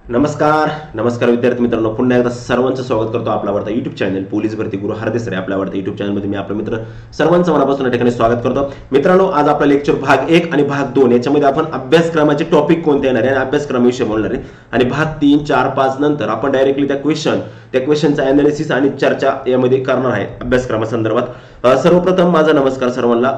नमस्कार नमस्कार विद्यार्थी मित्रांनो, पुन्हा एकदा सर्वांचं स्वागत करतो आपला आवडता युट्यूब चॅनल पोलीस भरती गुरु हरदेसरे आपल्या आवडता युट्यूब चॅनलमध्ये मी आपला मित्र सर्वांचं मनापासून या ठिकाणी स्वागत करतो. मित्रांनो, आज आपला लेक्चर भाग 1 आणि भाग 2 याच्यामध्ये आपण अभ्यासक्रमाचे टॉपिक कोणते येणार आहे आणि अभ्यासक्रमाविषयी बोलणार आहे. आणि भाग 3, 4, 5 नंतर आपण डायरेक्टली त्या क्वेश्चनचा अनालिसिस आणि चर्चा यामध्ये करणार आहे अभ्यासक्रमासंदर्भात. सर्वप्रथम माझा नमस्कार सर्वांना.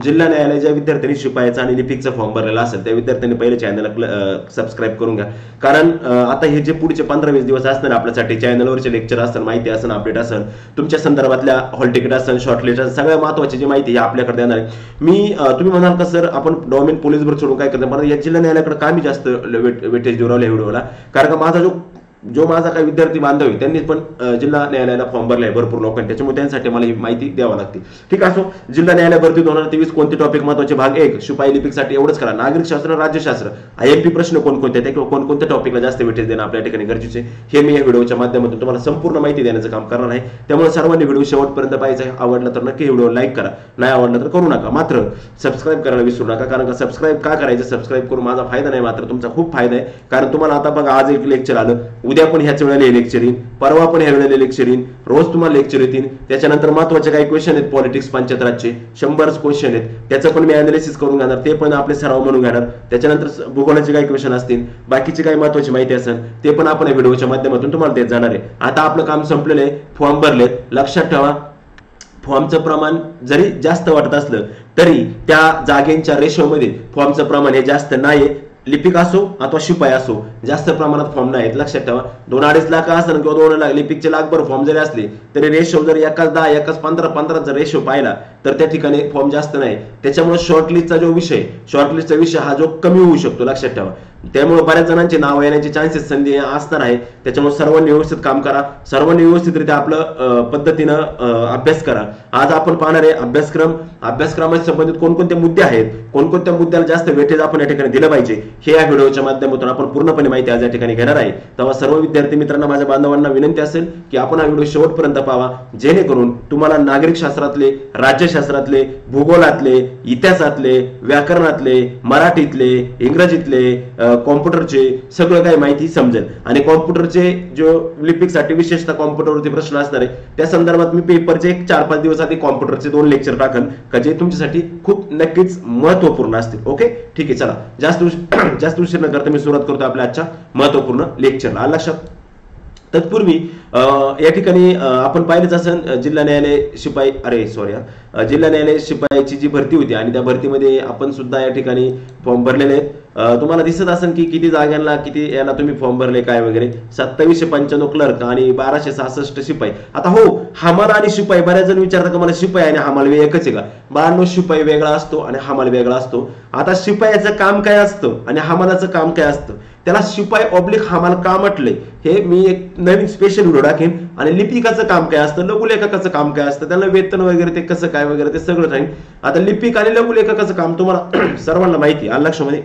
जिल्हा न्यायालयाच्या विद्यार्थ्यांनी शिपायाचा आणि लिपिकचा फॉर्म भरलेला असेल त्या विद्यार्थ्यांनी पहिले चॅनलला सबस्क्राईब करून घ्या, कारण आता हे जे पुढचे 15-20 दिवस असणार आपल्यासाठी चॅनलवरचे लेक्चर असेल, माहिती असेल, अपडेट असेल, तुमच्या संदर्भातल्या हॉल तिकीट असेल, शॉर्टलिस्ट असेल, सगळ्या महत्त्वाची जी माहिती आपल्याकडे देणार आहे. तुम्ही म्हणाल का सर आपण गव्हर्नमेंट पोलीस भरती सोडून काय करतो, पण या जिल्हा न्यायालयाकडे का मी जास्त वेटेज देऊ राहिलो व्हिडिओला, कारण का माझा काही विद्यार्थी बांधव आहे त्यांनी पण जिल्हा न्यायालयाला फॉर्म भरलाय भरपूर लोकांनी, त्याच्यामुळे त्यांसाठी मला ही माहिती द्यावी लागते. ठीक असो, जिल्हा न्यायालय भरती 2023 कोणते टॉपिक महत्त्वाचे? भाग 1 शिपाई लिपिकसाठी एवढंच करा. नागरिक शास्त्र, राज्यशास्त्र, IMP प्रश्न कोणकोणते ते कोणकोणत्या टॉपिकला जास्त वेटेज देणं आपल्या ठिकाणी गरजेचे हे मी या व्हिडिओच्या माध्यमातून तुम्हाला संपूर्ण माहिती देण्याचं काम करणार आहे. त्यामुळे सर्वांनी व्हिडिओ शेवटपर्यंत पाहायचा आहे. आवडला तर नक्की व्हिडिओ लाईक करा, नाही आवडला तर करू नका. मात्र सबस्क्राईब करायला विसरू नका, कारण का सबस्क्राईब का करायचं? सबस्क्राईब करून माझा फायदा नाही, मात्र तुमचा खूप फायदा आहे. कारण तुम्हाला आता बघा, आज एक लेक्चर आलं, उद्या पण ह्याच वेळेला लेक्चर येईल, परवा पण ह्या वेळेला लेक्चर येईल, रोज तुम्हाला लेक्चर येतील. त्याच्यानंतर महत्त्वाचे काही क्वेश्चन आहेत पॉलिटिक्स पंचायत राजचे 100 क्वेश्चन आहेत, त्याचं पण मी अनालिसिस करून घेणार, ते पण आपले सराव म्हणून घेणार. त्याच्यानंतर भूगोलाचे काही क्वेश्चन असतील, बाकीची काही महत्त्वाची माहिती असेल ते पण आपण या व्हिडिओच्या माध्यमातून तुम्हाला देत जाणार आहे. आता आपलं काम संपलेलं आहे, फॉर्म भरलेत. लक्षात ठेवा, फॉर्मचं प्रमाण जरी जास्त वाटत असलं तरी त्या जागेच्या रेशोमध्ये फॉर्मचं प्रमाण हे जास्त नाही. लिपिक असो अथवा शिपाई असो, जास्त प्रमाणात फॉर्म नाही आहेत. लक्षात ठेवा, 2-2.5 लाख असं किंवा 2 लाख, लिपिकचे लाखभर फॉर्म जरी असले तरी रेशो जर एकाच 10 एकाच 15 जर रेशो पाहिला तर त्या ठिकाणी फॉर्म जास्त नाही. त्याच्यामुळे शॉर्टलिस्टचा विषय हा जो कमी होऊ शकतो, लक्षात ठेवा. त्यामुळे बऱ्याच जणांचे नाव येण्याचे चान्सेस संधी असणार आहे. त्याच्यामुळे सर्वांनी व्यवस्थित काम करा, सर्वांनी व्यवस्थितरित्या आपलं पद्धतीनं अभ्यास करा. आज आपण पाहणार आहे अभ्यासक्रमाशी संबंधित कोणकोणते मुद्दे आहेत, कोणकोणत्या मुद्द्याला जास्त वेटेज आपण या ठिकाणी दिलं पाहिजे हे या व्हिडिओच्या माध्यमातून आपण पूर्णपणे माहिती आज या ठिकाणी घेणार आहे. तेव्हा सर्व विद्यार्थी मित्रांना, माझ्या बांधवांना विनंती असेल की आपण हा व्हिडिओ शेवटपर्यंत पाहावा, जेणेकरून तुम्हाला नागरिक शास्त्रातले, राज्यशास्त्रातले, भूगोलातले, इतिहासातले, व्याकरणातले, मराठीतले, इंग्रजीतले, कॉम्प्युटरचे सगळं काही माहिती समजेल. आणि कॉम्प्युटरचे जो लिपिकसाठी विशेषतः कॉम्प्युटरवरती प्रश्न असणार आहे त्या संदर्भात मी पेपरचे 4-5 दिवस आधी कॉम्प्युटरचे 2 लेक्चर टाकन, का जे तुमच्यासाठी खूप नक्कीच महत्त्वपूर्ण असतील. ओके, ठीक आहे. चला, जास्त उशीर न करता मी सुरुवात करतो आपल्या आजच्या महत्त्वपूर्ण लेक्चरला. लक्षात, तत्पूर्वी या ठिकाणी आपण पाहिलेच असेल जिल्हा न्यायालय शिपाईची जी भरती होती आणि त्या भरतीमध्ये आपण सुद्धा या ठिकाणी फॉर्म भरलेले आहेत. तुम्हाला दिसत असेल की किती जागांना किती याला तुम्ही फॉर्म भरले काय वगैरे. 2795 क्लर्क आणि 1266 शिपाई. आता हो, हमाल आणि शिपाई, बऱ्याच जण विचारतात की मला शिपाई आणि हमाल एकच आहे का? 92 शिपाई वेगळा असतो आणि हमाल वेगळा असतो. आता शिपायाचं काम काय असतं आणि हमालाचं काम काय असतं, त्याला शिपाई ऑब्लिक हमाल का म्हटले हे मी एक नवीन स्पेशल व्हिडिओ टाकेन. आणि लिपिकाचं काम काय असतं, लघुलेखकाचं काम काय असतं, त्याला वेतन वगैरे ते कसं काय वगैरे ते सगळं राहील. आता लिपिक आणि लघुलेखकाचं काम तुम्हाला सर्वांना माहिती आहे लक्षामध्ये.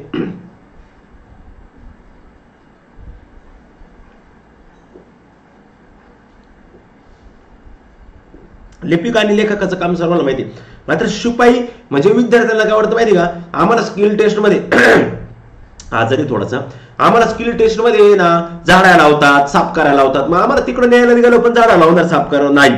लिपिक आणि लेखकाचं काम सर्वांना माहिती. मात्र शिपाई म्हणजे विद्यार्थ्यांना काय वाटतं माहिती का, आम्हाला स्किल टेस्ट मध्ये आजारी थोडासा, आम्हाला स्किल टेस्ट मध्ये ना झाडा लावतात, साफ करायला लावतात. मग आम्हाला तिकडे न्यायालयात गेलो पण झाडा लावणार, साफ करा नाही.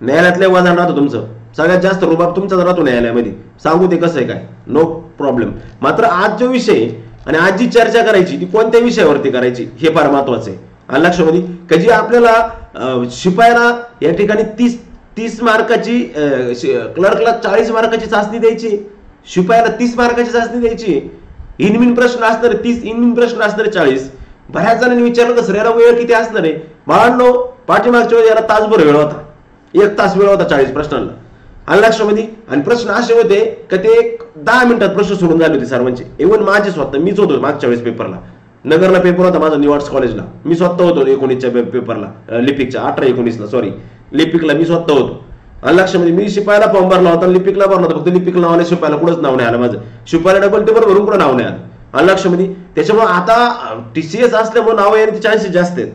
न्यायालयातले वजन राहतो तुमचं, सगळ्यात जास्त रुबाब तुमचाच राहतो न्यायालयामध्ये. सांगू ते कसं आहे काय, नो प्रॉब्लेम. मात्र आज जो विषय आणि आज जी चर्चा करायची ती कोणत्या विषयावरती करायची हे फार महत्वाचं आहे. आणि लक्षामध्ये कधी आपल्याला शिपायाला या ठिकाणी 30 मार्काची, क्लर्कला 40 मार्काची चाचणी द्यायची, शिपायाला 30 मार्काची चाचणी द्यायची. इनमिन प्रश्न असणारे 30, इनमिन प्रश्न असणारे 40. बऱ्याच जणांनी विचारलं तर सर याला वेळ किती असणार आहे? बाळांनो, पाठीमागच्या वेळी याला तासभर वेळ होता, 1 तास वेळ होता 40 प्रश्नांना. आणि लक्षामध्ये, आणि प्रश्न असे होते की ते 10 मिनिटात प्रश्न सोडून झाले होते सर्वांचे. इव्हन माझे स्वतः, मीच होतो मागच्या वेळेस पेपरला, नगरला पेपर होता माझा निवाड्स कॉलेजला, मी स्वतः होतो 19च्या पेपरला, लिपिकच्या 18-19ला, सॉरी लिपिकला मी स्वतः होतो. आणि लक्षामध्ये मी शिपायाला फॉर्म भरला होता, लिपिकला भरला होता, फक्त लिपिकला नाव आलं, शिपायाला कुठंच नाव नाही आलं माझं. शिपायाला डबल टेबल भरून कुठं नाव नाही आलं. आणि लक्षामध्ये, त्याच्यामुळे आता TCS असल्यामुळे नाव येण्याचे चान्सेस जास्त आहेत.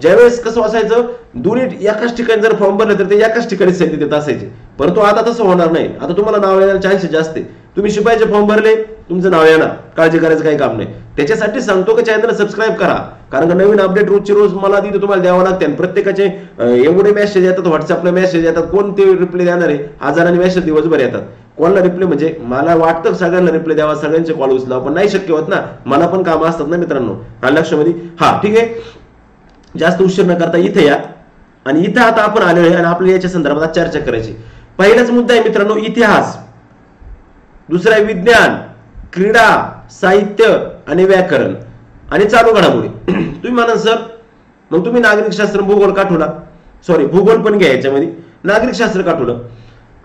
ज्यावेळेस कसं असायचं, दोन्ही एकाच ठिकाणी जर फॉर्म भरले तर ते एकाच ठिकाणी संधी देत असायचे. परंतु आता तसं होणार नाही. आता तुम्हाला नाव येण्याचे चान्सेस जास्त आहे. तुम्ही शिपाईचे फॉर्म भरले, तुमचं नाव येणार, काळजी करायचं काही काम नाही. त्याच्यासाठी सांगतो की चॅनल सबस्क्राईब करा, कारण का नवीन अपडेट रोजची रोज मला तिथे तुम्हाला द्यावं लागते. आणि प्रत्येकाचे एवढे मेसेज येतात, व्हॉट्सअपला मेसेज येतात, कोण ते रिप्लाय देणार आहे? हजारांनी मेसेज दिवसभर येतात. कोणाला रिप्लाय म्हणजे मला वाटतं सगळ्यांना रिप्लाय द्यावा, सगळ्यांचे कॉल उचलावा, पण नाही शक्य होत ना, मला पण कामं असतात ना मित्रांनो. हा लक्षामध्ये. हा ठीक आहे, जास्त उशीर न करता इथे या. आणि इथं आता आपण आलेलो आहे आणि आपल्याला याच्या संदर्भात चर्चा करायची. पहिलाच मुद्दा आहे मित्रांनो इतिहास, दुसरा आहे विज्ञान, क्रीडा, साहित्य आणि व्याकरण आणि चालू घडामोडी. तुम्ही म्हणा सर मग तुम्ही नागरिकशास्त्र भूगोल काठवला, सॉरी भूगोल पण घ्या याच्यामध्ये, नागरिकशास्त्र काठवलं.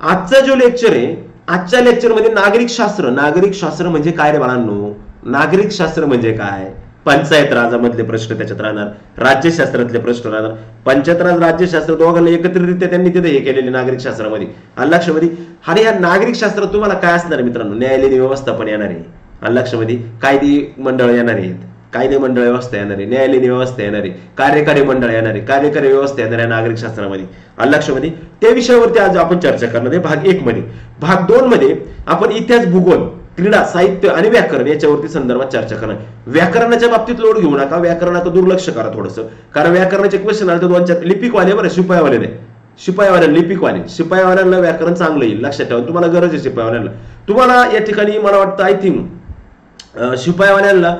आजचा जो लेक्चर आहे, आजच्या लेक्चरमध्ये नागरिकशास्त्र म्हणजे काय रे बाळांनो? नागरिकशास्त्र म्हणजे काय? पंचायत राजामधले प्रश्न त्याच्यात राहणार, राज्यशास्त्रातले प्रश्न राहणार. पंचायत राज राज्यशास्त्र दोघांना एकत्रितरित्या त्यांनी तिथे हे केलेले नागरिकशास्त्रामध्ये. लक्षामध्ये. आणि या नागरिकशास्त्रात तुम्हाला काय असणार मित्रांनो? न्यायालयीन व्यवस्था पण येणार आहे. लक्षामध्ये. कायदे मंडळ येणार आहेत, कायदे मंडळ व्यवस्था येणार आहे, न्यायालयीन व्यवस्था येणार आहे, कार्यकारी मंडळ येणार आहे, कार्यकारी व्यवस्था येणार आहे नागरिकशास्त्रामध्ये. लक्षामध्ये. त्या विषयावरती आज आपण चर्चा करणार आहे भाग 1 मध्ये. भाग 2 मध्ये आपण इतिहास, भूगोल, क्रीडा, साहित्य आणि व्याकरण याच्यावरती संदर्भात चर्चा करणार. व्याकरणाच्या बाबतीत लोड घेऊ नका, व्याकरणाचं दुर्लक्ष करा थोडंसं, कारण व्याकरणाचे क्वेश्चन आले तर 2-4 लिपिकवाले बरं, शिपाईवाले नाही. शिपाईवाले लिपिकवाले, शिपाईवाल्यांना व्याकरण चांगलं येईल, लक्षात ठेवा. तुम्हाला गरज आहे शिपाईवाल्यांना. तुम्हाला या ठिकाणी मला वाटतं आय थिंक शिपाईवाल्यांना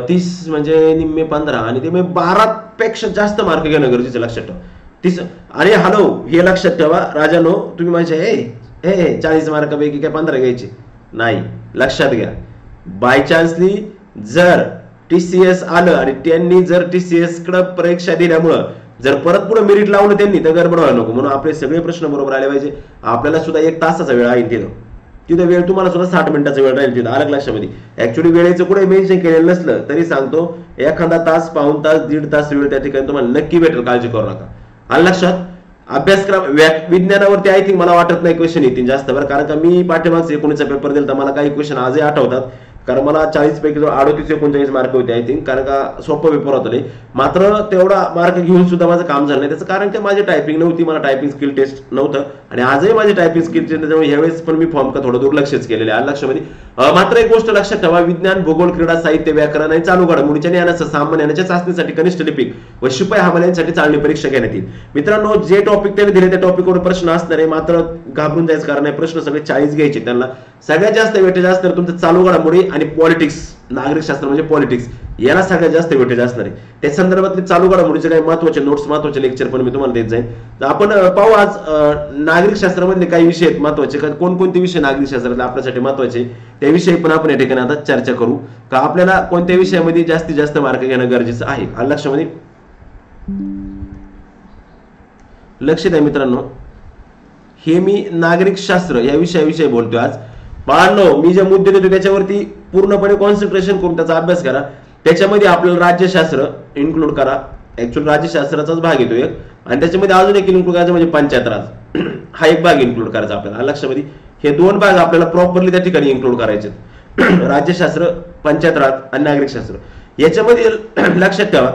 30 म्हणजे निम्मे 15 आणि ते 12 पेक्षा जास्त मार्क घेणं गरजेचं, लक्षात ठेवा. 30 आणि हॅलो हे लक्षात ठेवा राजानो, तुम्ही म्हणजे हे 40 मार्कापैकी काय 15 घ्यायचे नाही, लक्षात घ्या. बाय चान्सली जर TCS आलं आणि त्यांनी जर TCS कडे परीक्षा दिल्यामुळं जर परत पुढे मेरिट लावलं त्यांनी तर गडबड व्हायला नको. म्हणून आपले सगळे प्रश्न बरोबर आले पाहिजे. आपल्याला सुद्धा 1 तासाचा वेळ आहे तिथं वेळ, तुम्हाला सुद्धा 60 मिनिटाचा वेळ राहील तिथं. अलग लक्षामध्ये. ऍक्च्युली वेळेचं कुठे मेन्शन केलेलं नसलं तरी सांगतो, एखादा तास, पाऊण तास, 1.5 तास वेळ त्या ठिकाणी तुम्हाला नक्की भेटेल, काळजी करू नका. आलं लक्षात. अभ्यासक्रम विज्ञानावरती आय थिंक मला वाटत नाही क्वेश्चन येतील जास्त बरं, कारण का मी पाठीमागचा 19चा पेपर दिला तर मला काही क्वेश्चन आजही आठवतात, कारण मला 40 पैकी 38-39 मार्क होते आय थिंक, कारण का सोपं पेपर होतं. मात्र तेवढा मार्क घेऊन सुद्धा माझं काम झालं नाही. त्याचं कारण की माझी टायपिंग नव्हती, मला टायपिंग स्किल टेस्ट नव्हतं आणि आजही माझी टायपिंग स्किल टेस्ट, त्यामुळे ह्यावेळेस पण मी फॉर्म का थोडं दुर्लक्षच केलेलं आहे. लक्षामध्ये. मात्र एक गोष्ट लक्षात ठेवा, विज्ञान, भूगोल, क्रीडा, साहित्य, व्याकरण आणि चालू घडामोडीच्या ज्ञानाचं सामान्य ज्ञानाच्या चाचणीसाठी कनिष्ठ लिपिक व शिपाई हवाल्यांसाठी चालणी परीक्षा घेण्यात येईल. मित्रांनो, जे टॉपिक त्याने दिले त्या टॉपिकवर प्रश्न असणार आहे, मात्र घाबरून जायचं कारण नाही. प्रश्न सगळे 40 घ्यायचे. त्यांना सगळ्यात जास्त वेटेज असणार तुमचं चालू घडामोडी आणि पॉलिटिक्स. नागरिकशास्त्र म्हणजे पॉलिटिक्स, याला सगळ्यात जास्त वेटेज असणार आहे. त्या संदर्भातले चालू घडामोडीचे काही महत्वाचे नोट्स, महत्वाचे लेक्चर पण मी तुम्हाला देत जाईल. तर आपण पाहू आज नागरिकशास्त्रामधले काही विषय आहेत महत्वाचे, कोणकोणते विषय नागरिकशास्त्रातले आपल्यासाठी महत्वाचे त्याविषयी पण आपण या ठिकाणी आता चर्चा करू, का आपल्याला कोणत्या विषयामध्ये जास्तीत जास्त मार्क घेणं गरजेचं आहे. लक्षामध्ये लक्ष द्या मित्रांनो. हे मी नागरिकशास्त्र या विषयाविषयी बोलतोय आज. बाळांनो, मी जे मुद्दे देतो त्याच्यावरती पूर्णपणे कॉन्सन्ट्रेशन करून त्याचा अभ्यास करा. त्याच्यामध्ये आपल्याला राज्यशास्त्र इन्क्लूड करा. ऍक्च्युअली राज्यशास्त्राचाच भाग येतो एक, आणि त्याच्यामध्ये अजून एक इन्क्लूड करायचं म्हणजे पंचायत राज हा एक भाग इन्क्लूड करायचा आपल्याला. लक्षामध्ये. हे 2 भाग आपल्याला प्रॉपरली त्या ठिकाणी इन्क्लूड करायचे. राज्यशास्त्र, पंचायत राज आणि नागरिकशास्त्र. याच्यामध्ये लक्षात ठेवा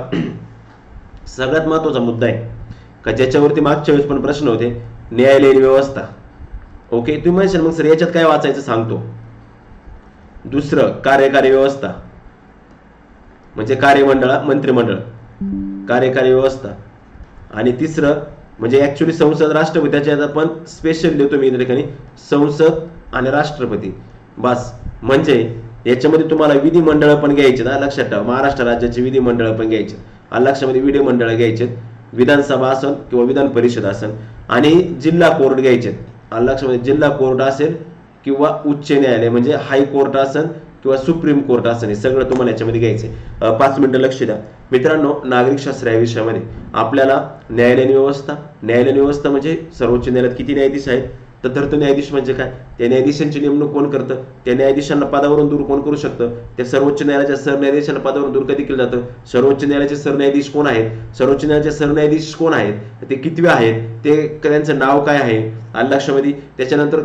सगळ्यात महत्वाचा मुद्दा आहे का ज्याच्यावरती मागच्या वेळेस पण प्रश्न होते, न्यायालयीन व्यवस्था. ओके, तुम्ही म्हणशाल मग सर याच्यात काय वाचायचं सांगतो. दुसरं कार्यकारी व्यवस्था म्हणजे कार्यमंडळ, मंत्रिमंडळ, कार्यकारी व्यवस्था. आणि तिसरं म्हणजे ऍक्च्युली संसद, राष्ट्रपती. त्याच्यात पण स्पेशल देतो मी या ठिकाणी संसद आणि राष्ट्रपती. बस. म्हणजे याच्यामध्ये तुम्हाला विधिमंडळ पण घ्यायचे ना, लक्षात ठेवा. महाराष्ट्र राज्याचे विधिमंडळ पण घ्यायचे. लक्षामध्ये विधिमंडळ घ्यायचे, विधानसभा असेल किंवा विधान परिषद असेल, आणि जिल्हा कोर्ट घ्यायचे. लक्षामध्ये जिल्हा कोर्ट असेल किंवा उच्च न्यायालय म्हणजे हायकोर्ट असेल किंवा सुप्रीम कोर्ट असेल, हे सगळं तुम्हाला याच्यामध्ये घ्यायचे. 5 मिनिटं लक्ष द्या मित्रांनो. नागरिकशास्त्र या विषयामध्ये आपल्याला न्यायालयीन व्यवस्था म्हणजे सर्वोच्च न्यायालयात किती न्यायाधीश आहेत, तदर्थ न्यायाधीश म्हणजे काय, त्या न्यायाधीशांची नेमणूक कोण करतं, त्या न्यायाधीशांना पदावरून दूर कोण करू शकतं, त्या सर्वोच्च न्यायालयाच्या सरन्यायाधीशांना पदावरून दूर कधी केलं जातं, सर्वोच्च न्यायालयाचे सरन्यायाधीश कोण आहेत, सर्वोच्च न्यायालयाचे सरन्यायाधीश कोण आहेत, ते कितवे आहेत, ते त्यांचं नाव काय आहे, आलं लक्षामध्ये. त्याच्यानंतर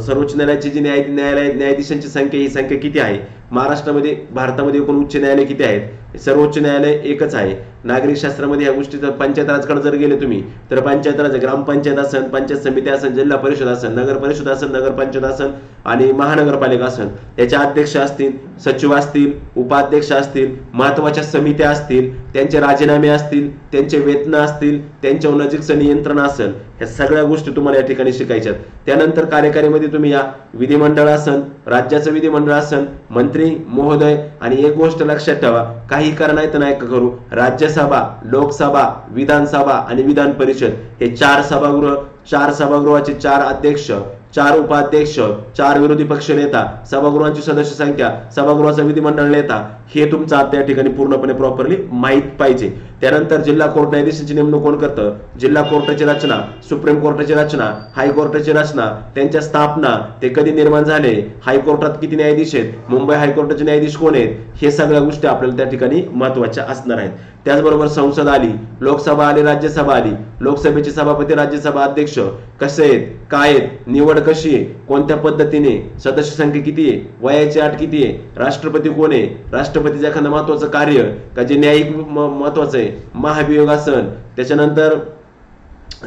सर्वोच्च न्यायालयाची जी न्यायाधीशांची संख्या, ही संख्या किती आहे? महाराष्ट्रामध्ये, भारतामध्ये एकूण उच्च न्यायालय किती आहेत? सर्वोच्च न्यायालय एकच आहे. नागरिक शास्त्रामध्ये या गोष्टी, पंचायत राजकडे जर गेले तुम्ही तर पंचायत राज, ग्रामपंचायत असेल, पंचायत समिती असेल, जिल्हा परिषद असेल, नगर परिषद असेल, नगरपंचायत असेल आणि महानगरपालिका असेल, याचे अध्यक्ष असतील, सचिव असतील, उपाध्यक्ष असतील, महत्वाच्या समित्या असतील, त्यांचे राजीनामे असतील, त्यांचे वेतन असतील, त्यांच्या नजीकचं नियंत्रण असेल, ह्या सगळ्या गोष्टी तुम्हाला या ठिकाणी शिकायच्यात. त्यानंतर कार्यकारीमध्ये तुम्ही या विधिमंडळ असेल, राज्याचं विधिमंडळ असेल, मंत्री महोदय, आणि एक गोष्ट लक्षात ठेवा, काही करा नाही तर नाही करू, राज्यसभा, लोकसभा, विधानसभा आणि विधान परिषद हे 4 सभागृह, 4 सभागृहाचे 4 अध्यक्ष, 4 उपाध्यक्ष, 4 विरोधी पक्ष नेता, सभागृहांची सदस्य संख्या, सभागृहाचा विधिमंडळ नेता, हे तुमचं आता या ठिकाणी पूर्णपणे प्रॉपरली माहित पाहिजे. त्यानंतर जिल्हा कोर्ट न्यायाधीशांची नेमणूक कोण करतं? जिल्हा कोर्टाची रचना, सुप्रीम कोर्टाची रचना, हायकोर्टाची रचना, त्यांच्या स्थापना, ते कधी निर्माण झाले, हायकोर्टात किती न्यायाधीश आहेत, मुंबई हायकोर्टाचे न्यायाधीश कोण आहेत, हे सगळ्या गोष्टी आपल्याला त्या ठिकाणी महत्वाच्या असणार आहेत. त्याचबरोबर संसद आली, लोकसभा आली, राज्यसभा आली, लोकसभेचे सभापती, राज्यसभा अध्यक्ष कसे आहेत, काय आहेत, निवड कशी आहे, कोणत्या पद्धतीने, सदस्य संख्या किती आहे, वयाची अट किती आहे, राष्ट्रपती कोण आहे, राष्ट्रपतीचं एखादं महत्वाचं कार्य का जे न्यायिक महत्वाचं आहे, महाभियोग असेल, त्याच्यानंतर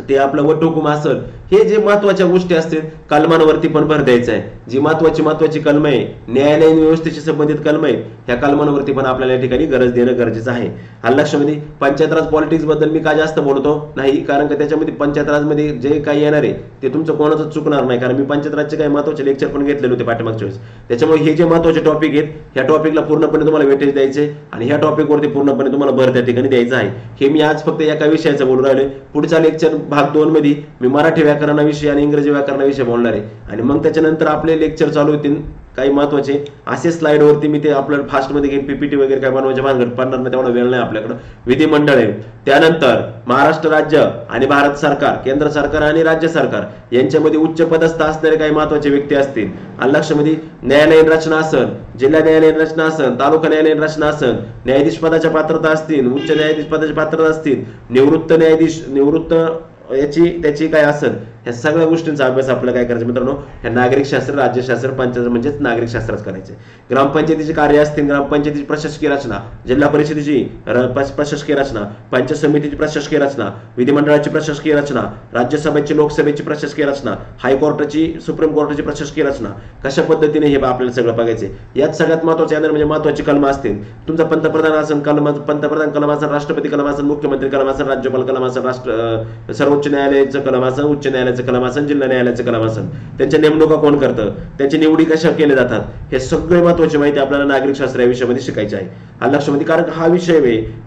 ते आपलं वटहुकूम असेल, हे जे महत्वाच्या गोष्टी असतील, कलमांवरती पण भर द्यायचा आहे. जी महत्वाची कलम आहे, न्यायालयीन व्यवस्थेशी संबंधित कलम आहेत, ह्या कलमांवरती पण आपल्याला या ठिकाणी गरज देणं गरजेचं आहे. आलं लक्षामध्ये. पंचायत राज पॉलिटिक्स बद्दल मी का जास्त बोलतो नाही, कारण का त्याच्यामध्ये पंचायत राजमध्ये जे काही येणार आहे ते तुमचं कोणाचं चुकणार नाही, कारण मी पंचायत राजचे काही महत्वाचे लेक्चर पण घेतलेले होते पाठीमागच्या वेळेस. त्याच्यामुळे हे जे महत्वाचे टॉपिक आहेत, ह्या टॉपिकला पूर्णपणे तुम्हाला वेटेज द्यायचे आणि ह्या टॉपिकवरती पूर्णपणे तुम्हाला भर त्या ठिकाणी द्यायचा आहे. हे मी आज फक्त एका विषयाचं बोलून राहिले. पुढचा लेक्चर भाग 2 मध्ये मी मराठी व्याकरणाविषयी आणि इंग्रजी व्याकरणाविषयी बोलणार आहे, आणि मग त्याच्यानंतर आपले लेक्चर चालू होतील काही महत्वाचे असे. स्लाइड वरती मी ते आपल्याला फास्ट मध्ये घेईन, पीपीटी वगैरे काय बनवायच्या भानगड पडणार नाही, तेवढा वेळ नाही आपल्याकडे. विधिमंडळ आहे, त्यानंतर महाराष्ट्र राज्य आणि भारत सरकार, केंद्र सरकार आणि राज्य सरकार यांच्यामध्ये उच्च पदस्थ असणारे काही महत्वाचे व्यक्ती असतील. आणि लक्षामध्ये न्यायालयीन रचना असेल, जिल्हा न्यायालयीन रचना असेल, तालुका न्यायालयीन रचना असेल, न्यायाधीश पदाच्या पात्रता असतील, उच्च न्यायाधीश पदाच्या पात्रता असतील, निवृत्त न्यायाधीश, निवृत्त त्याची काय असेल, ह्या सगळ्या गोष्टींचा अभ्यास आपल्याला काय करायचं मित्रांनो, ह्या नागरिक शास्त्र, राज्यशास्त्र, पंचायत म्हणजेच नागरिक शास्त्रच करायचे. ग्रामपंचायतीचे कार्य असतील, ग्रामपंचायतीची प्रशासकीय रचना, जिल्हा परिषदेची प्रशासकीय रचना, पंचायत समितीची प्रशासकीय रचना, विधिमंडळाची प्रशासकीय रचना, राज्यसभेची, लोकसभेची प्रशासकीय रचना, हायकोर्टाची, सुप्रीम कोर्टाची प्रशासकीय रचना, कशा पद्धतीने हे आपल्याला सगळं बघायचे. यात सगळ्यात महत्वाचे म्हणजे महत्वाची कलम असतील. तुमचा पंतप्रधान असेल कलम, पंतप्रधान कलम असेल, राष्ट्रपती कलम असेल, मुख्यमंत्री कलम असेल, राज्यपाल कलम असेल, सर्वोच्च न्यायालयाचं कलम असेल, उच्च न्यायालयाचं कलम असेल, जिल्हा न्यायालयाचं कलम असेल, त्यांच्या नेमणुका कोण करतं, त्यांची निवडी कशा केल्या जातात, हे सगळे महत्वाची माहिती आपल्याला नागरिक शास्त्र या विषयामध्ये शिकायची आहे. हा लक्षामध्ये, कारण हा विषय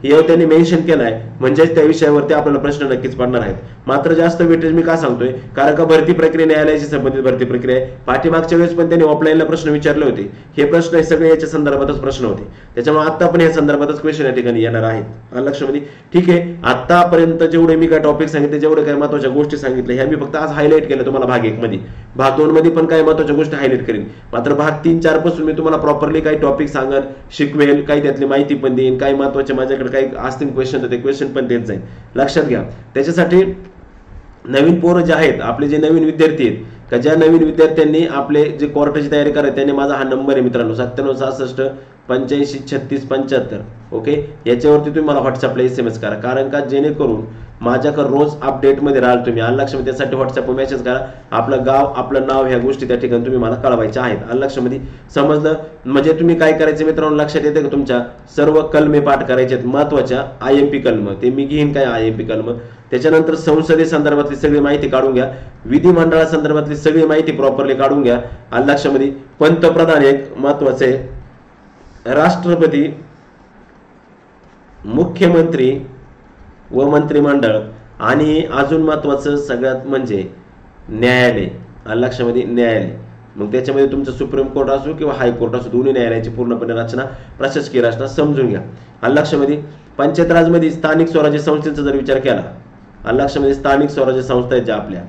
हे त्यांनी मेन्शन केलाय म्हणजेच त्या विषयावरती आपल्याला प्रश्न नक्कीच पडणार आहेत. मात्र जास्त वेटेज मी का सांगतोय, कारण का भरती प्रक्रिया, न्यायालयाशी संबंधित भरती प्रक्रिया आहे. पाठीमागच्या वेळेस पण त्यांनी ऑफलाईनला प्रश्न विचारले होते, हे प्रश्न हे सगळे याच्या संदर्भातच प्रश्न होते, त्याच्यामुळे आता पण या संदर्भातच क्वेश्चन या ठिकाणी येणार आहेत. लक्षामध्ये. ठीक आहे, आतापर्यंत जेवढे मी काय टॉपिक सांगितले, जेवढे काही महत्वाच्या गोष्टी सांगितल्या, ह्या मी फक्त आज हायलाइट केल्या तुम्हाला भाग 1 मध्ये. भाग 2 मध्ये पण काही महत्वाच्या गोष्टी हायलाइट करेन, मात्र भाग 3, 4 पासून मी तुम्हाला प्रॉपरली काही टॉपिक सांगेन, शिकवेल, काही त्यातली माहिती पण देईन, काही महत्वाचे माझ्याकडे काही असतील क्वेश्चन तर ते क्वेश्चन पण देत जाईल. लक्षात घ्या. त्याच्यासाठी नवीन पोरं जे आहेत, आपले जे नवीन विद्यार्थी आहेत, का ज्या नवीन विद्यार्थ्यांनी आपले जे कोर्टाची तयारी करायची, त्यांनी माझा हा नंबर आहे मित्रांनो, 9766 85 36 75. ओके, याच्यावरती तुम्ही मला व्हॉट्सअपला SMS करा, कारण का जेणेकरून माझ्याकडे रोज अपडेटमध्ये राहाल तुम्ही. आलं लक्षामध्ये. त्यासाठी व्हॉट्सअपवर मेसेज करा, आपलं गाव, आपलं नाव, ह्या गोष्टी त्या ठिकाणी तुम्ही मला कळवायच्या आहेत. आलं लक्षामध्ये. समजलं. म्हणजे तुम्ही काय करायचं मित्रांनो, लक्षात येते का तुमच्या सर्व कलमे पाठ करायचे आहेत, महत्वाच्या IMP कलम, ते मी घेईन काय IMP कलम. त्याच्यानंतर संसदे संदर्भातली सगळी माहिती काढून घ्या, विधिमंडळा संदर्भातली सगळी माहिती प्रॉपरली काढून घ्या. आलं लक्षामध्ये. पंतप्रधान एक महत्वाचे, राष्ट्रपती, मुख्यमंत्री व मंत्रिमंडळ, आणि अजून महत्वाचं सगळ्यात म्हणजे न्यायालय. आलं लक्षामध्ये. न्यायालय, मग त्याच्यामध्ये तुमचं सुप्रीम कोर्ट असो किंवा हायकोर्ट असो, दोन्ही न्यायालयाची पूर्णपणे रचना, प्रशासकीय रचना समजून घ्या. आलं लक्षामध्ये. पंचायत राजमध्ये स्थानिक स्वराज्य संस्थेचा जर विचार केला, आलं लक्षामध्ये, स्थानिक स्वराज्य संस्था आहेत ज्या आपल्या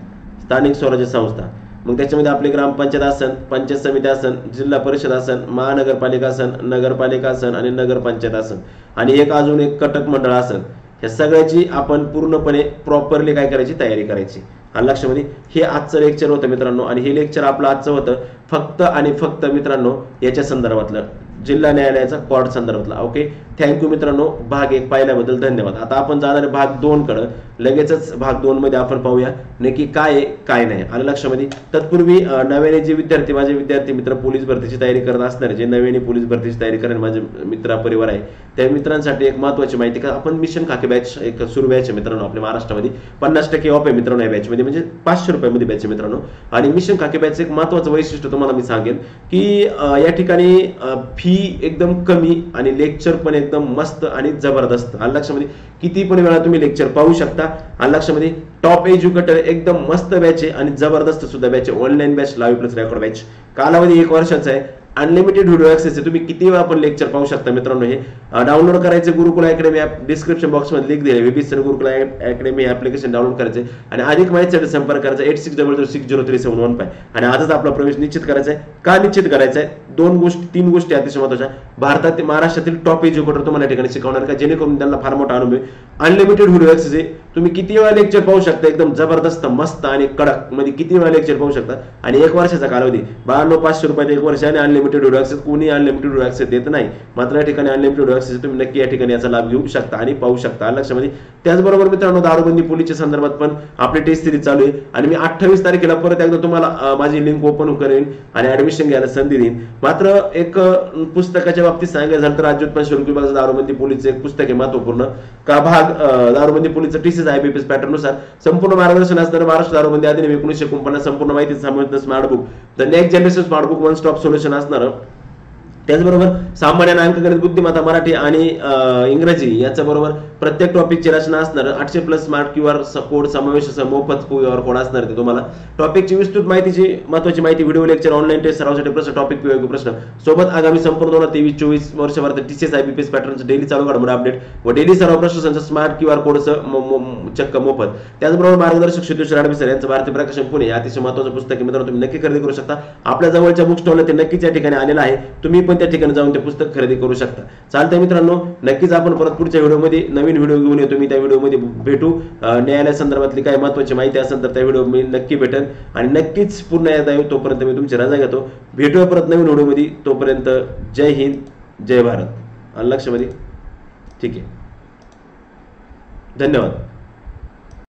स्थानिक स्वराज्य संस्था, मग त्याच्यामध्ये आपली ग्रामपंचायत असेल, पंचायत समिती असेल, जिल्हा परिषद असेल, महानगरपालिका असेल, नगरपालिका असेल आणि नगरपंचायत असेल, आणि एक अजून एक कटक मंडळ असेल. ह्या सगळ्याची आपण पूर्णपणे प्रॉपरली काय करायची, तयारी करायची. आणि लक्षामध्ये हे आजचं लेक्चर होतं मित्रांनो, आणि हे लेक्चर आपलं आजचं होतं फक्त आणि फक्त मित्रांनो याच्या संदर्भातलं, जिल्हा न्यायालयाचा कोर्ट संदर्भातला. ओके, थँक्यू मित्रांनो. भाग 1 पाहिल्याबद्दल धन्यवाद. आता आपण जाणार आहे भाग 2 कडे. लगेचच भाग 2 मध्ये आपण पाहूया नक्की काय आहे काय नाही. आणि लक्षामध्ये तत्पूर्वी नव्याने जे विद्यार्थी, माझे विद्यार्थी मित्र पोलीस भरतीची तयारी करत असणारे, जे नव्याने पोलीस भरतीची तयारी करणारे माझे मित्र परिवार आहे, त्या मित्रांसाठी एक महत्त्वाची माहिती, का आपण मिशन खाकी बॅच एक सुरू बॅच आहे मित्रांनो आपल्या महाराष्ट्रामध्ये. 50% ऑफ आहे मित्रांनो या बॅचमध्ये, म्हणजे 500 रुपयामध्ये बॅच आहे मित्रांनो. आणि मिशन खाकी बॅच एक महत्त्वाचं वैशिष्ट्य तुम्हाला मी सांगेन की या ठिकाणी फी एकदम कमी आणि लेक्चर पण एकदम मस्त आणि जबरदस्त. आणि लक्षामध्ये किती पण वेळा तुम्ही लेक्चर पाहू शकता. आणि लक्षामध्ये टॉप एज्युकेटर एकदम मस्त बॅच आहे आणि जबरदस्त सुद्धा बॅच आहे. Online batch, live plus record batch, कालावधी 1 वर्षाचा आहे. अनलिमिटेड व्हिडिओ ऍक्सेस आहे, तुम्ही किती वेळा आपण लेक्चर पाहू शकता मित्रांनो. हे डाउनलोड करायचे गुरुकुल अकॅडमी ऍप, डिस्क्रिप्शन बॉक्स मध्ये लिंक दिले, विबी सर गुरुकुल अकॅडमी ऍप्लिकेशन डाउनलोड करायचे आणि अधिक माहितीसाठी संपर्क करायचा 8600603715. आणि आजच आपला प्रवेश निश्चित करायचा आहे. का निश्चित करायचा आहे? 3 गोष्टी अतिशय महत्त्वाच्या. भारतात महाराष्ट्रातील टॉप एज्युकेटर तुम्हाला या ठिकाणी शिकवणार, का जेणेकरून त्यांना फार मोठा अनुभव आहे. अनलिमिटेड व्हिडिओ ऍक्सेस आहे, तुम्ही किती वेळा लेक्चर पाहू शकता, एकदम जबरदस्त मस्त आणि कडक मध्ये किती वेळा लेक्चर पाहू शकता. आणि 1 वर्षाचा कालावधी, 500 रुपयात 1 वर्ष. आणि अनलिमिटेड व्हिडिओ ऍक्सेस, कोणी अनलिमिटेड व्हिडिओ ऍक्सेस देत नाही, मात्र या ठिकाणी अनलिमिटेड व्हिडिओ ऍक्सेस तुम्ही नक्की या ठिकाणी याचा लाभ घेऊ शकता आणि पाहू शकता. लक्षामध्ये त्याचबरोबर मित्रांनो दारूबंदी पोलीसच्या संदर्भात पण आपली टेस्ट सिरीज चालू आहे. आणि मी 28 तारखेला परत एकदा तुम्हाला माझी लिंक ओपन करेन आणि ऍडमिशन घ्यायला संधी देईन. मात्र एक पुस्तकाच्या बाबतीत सांगायचं झालं तर राज्य उत्पन्न शुल्क विभागाचं दारूबंदी पोलीसचं एक पुस्तक आहे महत्वपूर्ण, का भाग दारूबंदी पोलीसचं TCS IBPS पॅटर्न नुसार संपूर्ण मार्गदर्शन असणारं महाराष्ट्र दारूबंदी अधिनियम 1949 संपूर्ण माहिती समाविष्ट smart book, the next generation smart book, one stop solution असणारं. त्याचबरोबर सामान्य अंकगणित, बुद्धिमत्ता, मराठी आणि इंग्रजी याच्या बरोबर प्रत्येक टॉपिकची रचना असणार. 800+ स्मार्ट QR कोड समावेश मोफत QR कोड असणार ते तुम्हाला. टॉपिकची विस्तृत माहितीची महत्त्वाची माहिती, व्हिडिओ लेक्चर, ऑनलाईन टेस्ट, सरावासाठी प्रश्न, टॉपिक PYQ प्रश्न सोबत आगामी संपूर्ण 2023-24 वर्षभरात TCS IBPS पॅटर्नचं डेली चालू घडामोडी अपडेट व डेली सराव प्रश्न संच स्मार्ट QR कोडचं चक्क मोफत. त्याचबरोबर मार्गदर्शक सिद्धेश्वर आडवे सर यांचं भारतीय प्रकाशन पुणे अतिशय महत्त्वाचं पुस्तक आहे मित्रांनो, तुम्ही नक्की खरेदी करू शकता. आपल्या जवळच्या बुक स्टॉलला ते नक्कीच या ठिकाणी आलेलं आहे, तुम्ही पण त्या ठिकाणी जाऊन ते पुस्तक खरेदी करू शकता. चालतंय मित्रांनो, नक्कीच आपण परत पुढच्या व्हिडिओमध्ये नवीन व्हिडिओ घेऊन येतो. मी त्या व्हिडिओमध्ये भेटू. न्यायालय संदर्भातली काही महत्त्वाची माहिती असेल तर त्या व्हिडिओ मी नक्की भेटेन आणि नक्कीच पुन्हा एकदा येऊ. तोपर्यंत मी तुमची रजा घेतो. भेटूया परत नवीन व्हिडिओमध्ये. तोपर्यंत जय हिंद, जय भारत. लक्षामध्ये ठीक आहे. धन्यवाद.